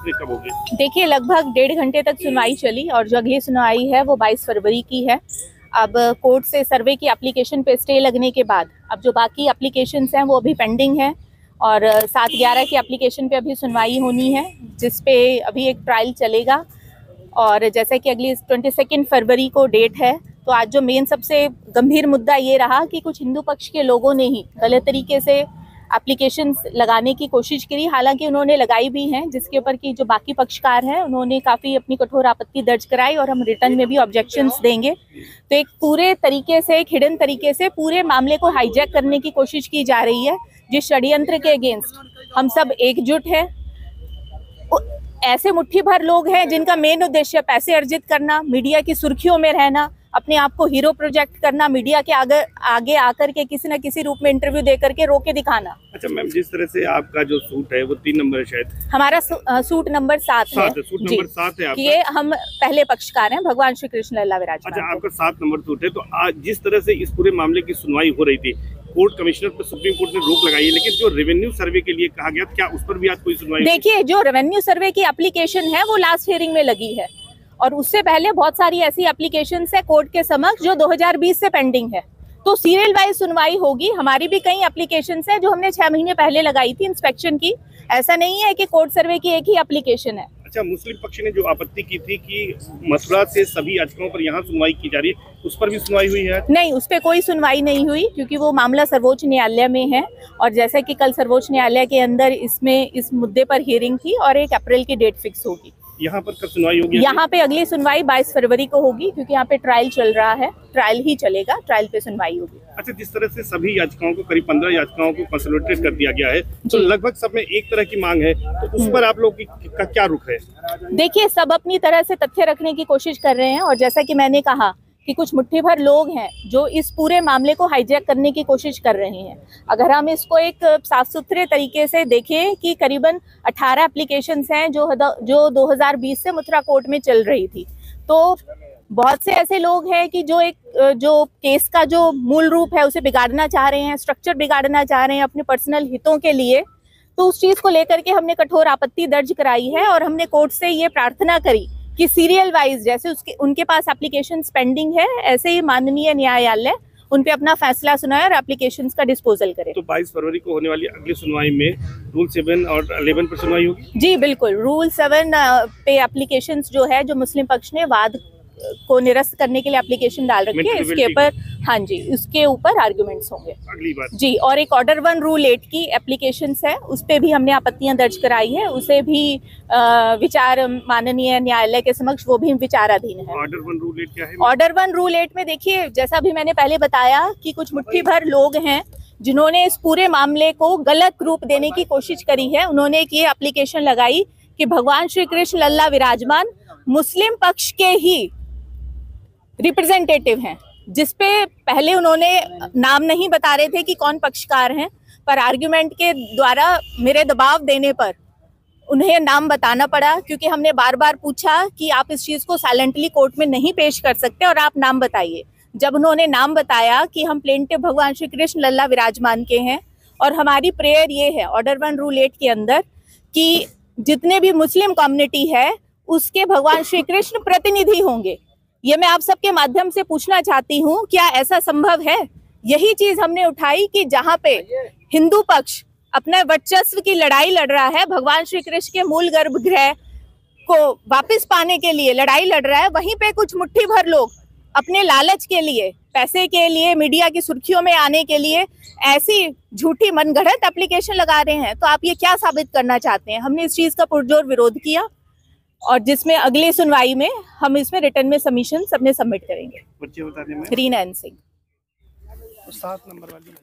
इसमें कब होगी? देखिए, लगभग 1.5 घंटे तक सुनवाई चली और जो अगली सुनवाई है वो 22 फरवरी की है। अब कोर्ट से सर्वे की एप्लीकेशन पे स्टे लगने के बाद अब जो बाकी एप्लीकेशंस हैं वो अभी पेंडिंग है और 7/11 की एप्लीकेशन पे अभी सुनवाई होनी है, जिस पे अभी एक ट्रायल चलेगा। और जैसे कि अगली 22 फरवरी को डेट है, तो आज जो मेन सबसे गंभीर मुद्दा ये रहा कि कुछ हिंदू पक्ष के लोगों ने ही गलत तरीके से एप्लीकेशंस लगाने की कोशिश करी। हालांकि उन्होंने लगाई भी हैं, जिसके ऊपर की जो बाकी पक्षकार हैं उन्होंने काफ़ी अपनी कठोर आपत्ति दर्ज कराई और हम रिटर्न में भी ऑब्जेक्शंस देंगे। तो एक पूरे तरीके से, एक हिडन तरीके से पूरे मामले को हाईजैक करने की कोशिश की जा रही है, जिस षड्यंत्र के अगेंस्ट हम सब एकजुट हैं। ऐसे मुट्ठी भर लोग हैं जिनका मेन उद्देश्य पैसे अर्जित करना, मीडिया की सुर्खियों में रहना, अपने आप को हीरो प्रोजेक्ट करना, मीडिया के आगे आकर के किसी न किसी रूप में इंटरव्यू दे करके रोके दिखाना। अच्छा मैम, जिस तरह से आपका जो सूट है वो 3 नंबर है शायद, हमारा सूट नंबर 7 है। सूट नंबर 7 है आपका। ये हम पहले पक्षकार हैं, भगवान श्री कृष्ण लल्ला विराजमान। अच्छा, आपका 7 नंबर सूट है। तो आज जिस तरह से इस पूरे मामले की सुनवाई हो रही थी, कोर्ट कमिश्नर पर सुप्रीम कोर्ट ने रोक लगाई है, लेकिन जो रेवेन्यू सर्वे के लिए कहा गया, क्या उस पर भी आज कोई सुनवाई? देखिए, जो रेवेन्यू सर्वे की एप्लीकेशन है वो लास्ट हियरिंग में लगी है और उससे पहले बहुत सारी ऐसी एप्लीकेशंस है कोर्ट के समक्ष जो 2020 से पेंडिंग है। तो सीरियल वाइज सुनवाई होगी। हमारी भी कई एप्लीकेशंस है जो हमने 6 महीने पहले लगाई थी इंस्पेक्शन की। ऐसा नहीं है कि कोर्ट सर्वे की एक ही एप्लीकेशन है। अच्छा, मुस्लिम पक्ष ने जो आपत्ति की थी कि मथुरा से सभी याचिकाओं पर यहाँ सुनवाई की जा रही है, उस पर भी सुनवाई हुई है? नहीं, उस पर कोई सुनवाई नहीं हुई, क्योंकि वो मामला सर्वोच्च न्यायालय में है और जैसा कि कल सर्वोच्च न्यायालय के अंदर इस मुद्दे पर हियरिंग थी और 1 अप्रैल की डेट फिक्स होगी। यहाँ पर कब सुनवाई होगी? यहाँ पे अगली सुनवाई 22 फरवरी को होगी, क्योंकि यहाँ पे ट्रायल चल रहा है। ट्रायल ही चलेगा, ट्रायल पे सुनवाई होगी। अच्छा, जिस तरह से सभी याचिकाओं को, करीब 15 याचिकाओं को कंसोलिडेट कर दिया गया है, तो लगभग सब में एक तरह की मांग है, तो उस पर आप लोग का क्या रुख है? देखिए, सब अपनी तरह से तथ्य रखने की कोशिश कर रहे हैं और जैसा कि मैंने कहा कि कुछ मुट्ठी भर लोग हैं जो इस पूरे मामले को हाईजैक करने की कोशिश कर रहे हैं। अगर हम इसको एक साफ सुथरे तरीके से देखें कि करीबन 18 एप्लीकेशंस हैं जो 2020 से मथुरा कोर्ट में चल रही थी, तो बहुत से ऐसे लोग हैं कि जो केस का जो मूल रूप है उसे बिगाड़ना चाह रहे हैं, स्ट्रक्चर बिगाड़ना चाह रहे हैं अपने पर्सनल हितों के लिए। तो उस चीज को लेकर के हमने कठोर आपत्ति दर्ज कराई है और हमने कोर्ट से ये प्रार्थना करी कि सीरियल वाइज जैसे उनके पास एप्लीकेशन पेंडिंग है, ऐसे ही माननीय न्यायालय उन पे अपना फैसला सुनाए और एप्लीकेशंस का डिस्पोजल करे। तो 22 फरवरी को होने वाली अगली सुनवाई में रूल 7 और 11 पर सुनवाई होगी? जी बिल्कुल, रूल 7 पे एप्लीकेशंस जो है, जो मुस्लिम पक्ष ने वाद को निरस्त करने के लिए एप्लीकेशन डाल रखी है, इसके ऊपर, हाँ जी, उसके ऊपर आर्गुमेंट्स होंगे अगली बार जी। और एक ऑर्डर 1 रूल 8 की एप्लीकेशंस है, उस पे भी हमने आपत्तियां दर्ज कराई है, उसे भी विचार माननीय न्यायालय के समक्ष वो भी विचाराधीन है। ऑर्डर 1 रूल 8 क्या है? ऑर्डर 1 रूल 8 में देखिए, जैसा भी मैंने पहले बताया कि कुछ मुट्ठी भर लोग हैं जिन्होंने इस पूरे मामले को गलत रूप देने की कोशिश करी है। उन्होंने एक ये एप्लीकेशन लगाई कि भगवान श्री कृष्ण लल्ला विराजमान मुस्लिम पक्ष के ही रिप्रेजेंटेटिव हैं, जिसपे पहले उन्होंने नाम नहीं बता रहे थे कि कौन पक्षकार हैं, पर आर्ग्यूमेंट के द्वारा मेरे दबाव देने पर उन्हें नाम बताना पड़ा, क्योंकि हमने बार बार पूछा कि आप इस चीज को साइलेंटली कोर्ट में नहीं पेश कर सकते और आप नाम बताइए। जब उन्होंने नाम बताया कि हम प्लेंटिव भगवान श्री कृष्ण लल्ला विराजमान के हैं और हमारी प्रेयर ये है ऑर्डर 1 रूल 8 के अंदर कि जितने भी मुस्लिम कम्युनिटी है उसके भगवान श्री कृष्ण प्रतिनिधि होंगे। ये मैं आप सबके माध्यम से पूछना चाहती हूँ, क्या ऐसा संभव है? यही चीज हमने उठाई कि जहाँ पे हिंदू पक्ष अपने वर्चस्व की लड़ाई लड़ रहा है, भगवान श्री कृष्ण के मूल गर्भगृह को वापस पाने के लिए लड़ाई लड़ रहा है, वहीं पे कुछ मुट्ठी भर लोग अपने लालच के लिए, पैसे के लिए, मीडिया की सुर्खियों में आने के लिए ऐसी झूठी मनगढ़ंत एप्लीकेशन लगा रहे हैं। तो आप ये क्या साबित करना चाहते हैं? हमने इस चीज का पुरजोर विरोध किया और जिसमें अगली सुनवाई में हम इसमें रिटर्न में सबमिशन सबने सबमिट करेंगे। बच्चे बता दें, रीना एन सिंह 7 नंबर वाली।